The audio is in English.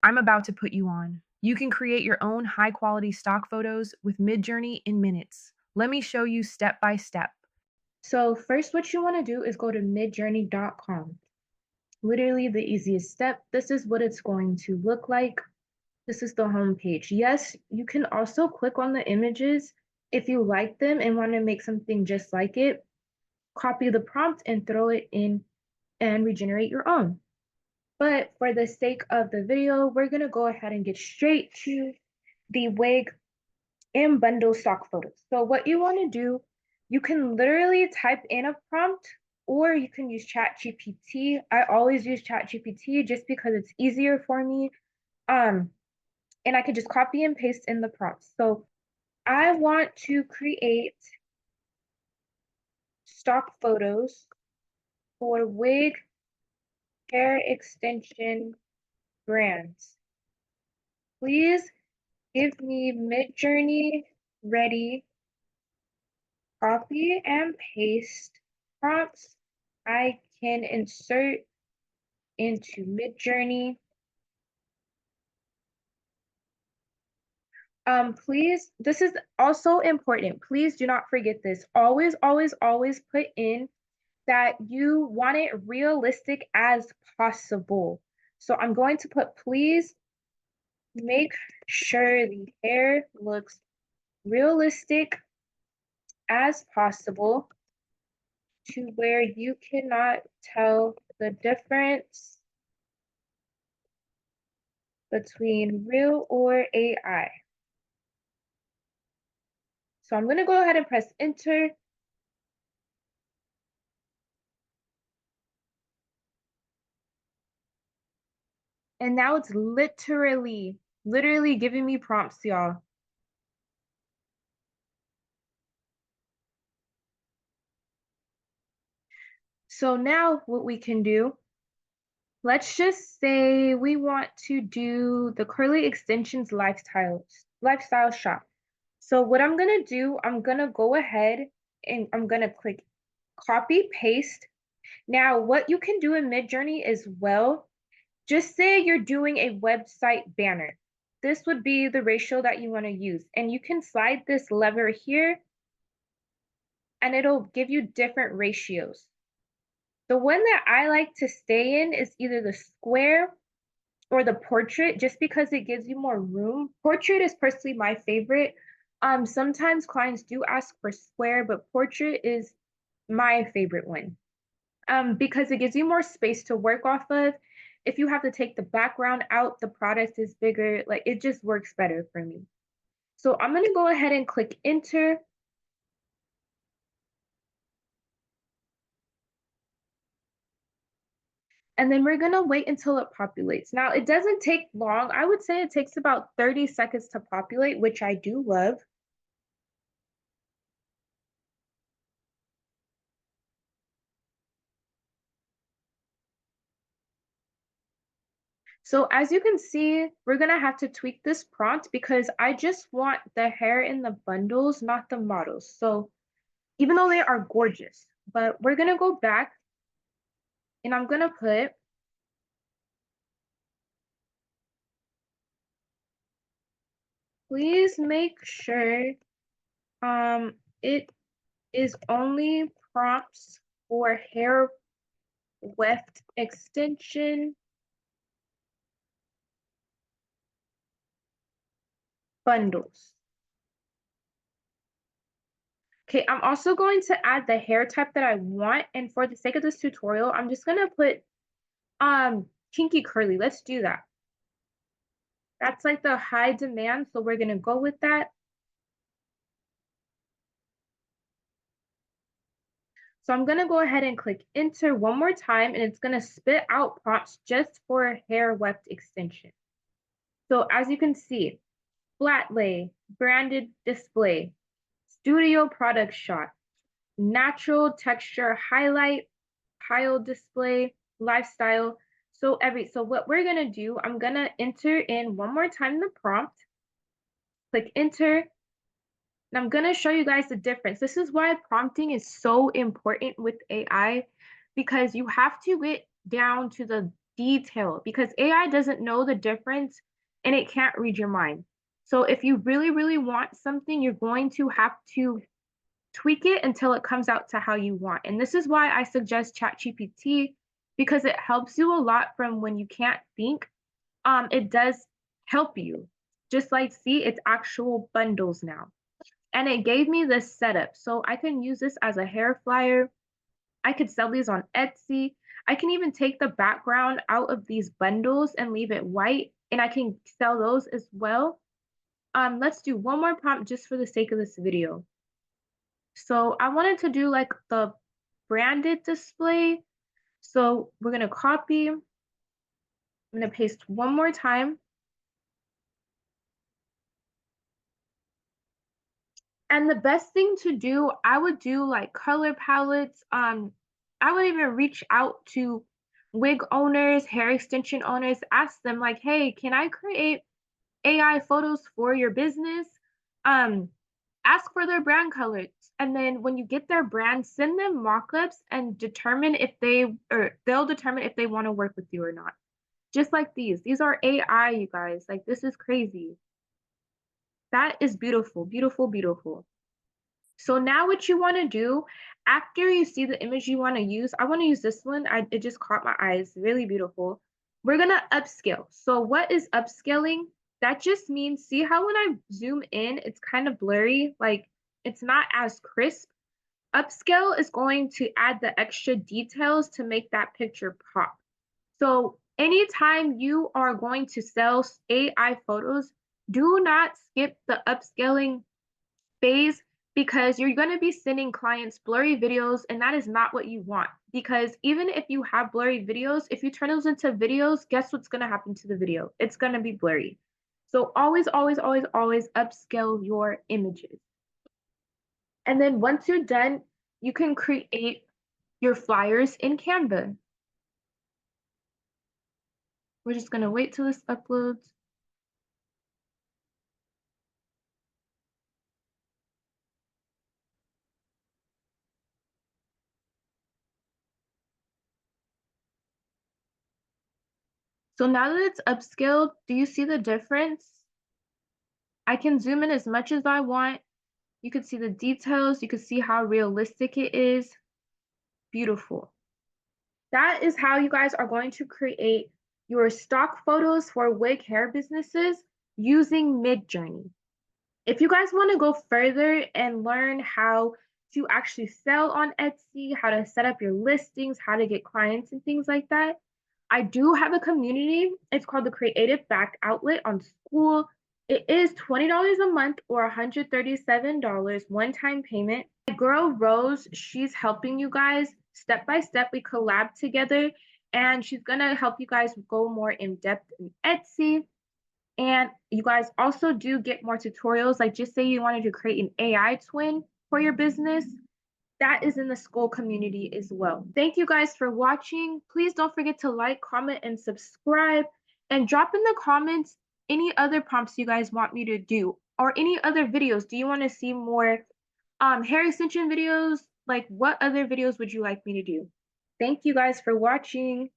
I'm about to put you on. You can create your own high quality stock photos with Midjourney in minutes. Let me show you step by step. So, first, what you want to do is go to midjourney.com. Literally the easiest step. This is what it's going to look like. This is the home page. Yes, you can also click on the images if you like them and want to make something just like it. Copy the prompt and throw it in and regenerate your own. But for the sake of the video, we're going to go ahead and get straight to the wig and bundle stock photos. So what you want to do, you can literally type in a prompt or you can use ChatGPT. I always use ChatGPT just because it's easier for me. And I could just copy and paste in the prompt. So I want to create stock photos for wig hair extension brands. Please give me Midjourney ready, copy and paste prompts I can insert into Midjourney. Please, this is also important. Please do not forget this. Always, always, always put in that you want it realistic as possible. So I'm going to put, please make sure the hair looks realistic as possible to where you cannot tell the difference between real or AI. So I'm going to go ahead and press enter. And now it's literally giving me prompts, y'all. So now what we can do, let's just say we want to do the curly extensions lifestyle shop. So what I'm gonna do, I'm gonna go ahead and I'm gonna click copy paste. Now what you can do in Midjourney as well, just say you're doing a website banner. This would be the ratio that you want to use. And you can slide this lever here and it'll give you different ratios. The one that I like to stay in is either the square or the portrait, just because it gives you more room. Portrait is personally my favorite. Sometimes clients do ask for square, but portrait is my favorite one. Because it gives you more space to work off of. If you have to take the background out, the product is bigger. Like it just works better for me. So I'm gonna go ahead and click enter. And then we're gonna wait until it populates. Now it doesn't take long. I would say it takes about 30 seconds to populate, which I do love. So as you can see, we're gonna have to tweak this prompt because I just want the hair in the bundles, not the models. So even though they are gorgeous, but we're gonna go back and I'm gonna put please make sure it is only prompts for hair weft extension bundles. Okay, I'm also going to add the hair type that I want, and for the sake of this tutorial, I'm just gonna put kinky curly. Let's do that. That's like the high demand, so we're gonna go with that. So I'm gonna go ahead and click enter one more time, and it's gonna spit out prompts just for hair weft extension. So as you can see, flat lay, branded display, studio product shot, natural texture highlight, pile display, lifestyle. So what we're gonna do, I'm gonna enter in one more time the prompt, click enter, and I'm gonna show you guys the difference. This is why prompting is so important with AI because you have to get down to the detail because AI doesn't know the difference and it can't read your mind. So if you really, really want something, you're going to have to tweak it until it comes out to how you want. And this is why I suggest ChatGPT because it helps you a lot from when you can't think. It does help you. Just like see, it's actual bundles now. And it gave me this setup. So I can use this as a hair flyer. I could sell these on Etsy. I can even take the background out of these bundles and leave it white, and I can sell those as well. Let's do one more prompt just for the sake of this video. So I wanted to do like the branded display. So we're gonna copy. I'm gonna paste one more time. And the best thing to do, I would do like color palettes. I would even reach out to wig owners, hair extension owners, ask them like, hey, can I create AI photos for your business? Um, Ask for their brand colors. And then when you get their brand, send them mockups and determine if they'll determine if they want to work with you or not. Just like these. These are AI, you guys. Like this is crazy. That is beautiful, beautiful, beautiful. So now what you want to do after you see the image you want to use, I want to use this one. It just caught my eyes, really beautiful. We're going to upscale. So what is upscaling? That just means, see how when I zoom in, it's kind of blurry, like it's not as crisp. Upscale is going to add the extra details to make that picture pop. So anytime you are going to sell AI photos, do not skip the upscaling phase because you're going to be sending clients blurry videos and that is not what you want because even if you have blurry videos, if you turn those into videos, guess what's going to happen to the video? It's going to be blurry. So always, always, always, always upscale your images. And then once you're done, you can create your flyers in Canva. We're just going to wait till this uploads. So now that it's upscaled, do you see the difference? I can zoom in as much as I want. You can see the details. You can see how realistic it is. Beautiful. That is how you guys are going to create your stock photos for wig hair businesses using Midjourney. If you guys want to go further and learn how to actually sell on Etsy, how to set up your listings, how to get clients and things like that, I do have a community. It's called the Creative Back Outlet on School. It is $20 a month or $137 one-time payment. My girl Rose, she's helping you guys step by step. We collab together and she's gonna help you guys go more in depth in Etsy. And you guys also do get more tutorials. Like just say you wanted to create an AI twin for your business, that is in the school community as well. Thank you guys for watching. Please don't forget to like, comment, and subscribe. And drop in the comments any other prompts you guys want me to do or any other videos. Do you want to see more hair extension videos? Like what other videos would you like me to do? Thank you guys for watching.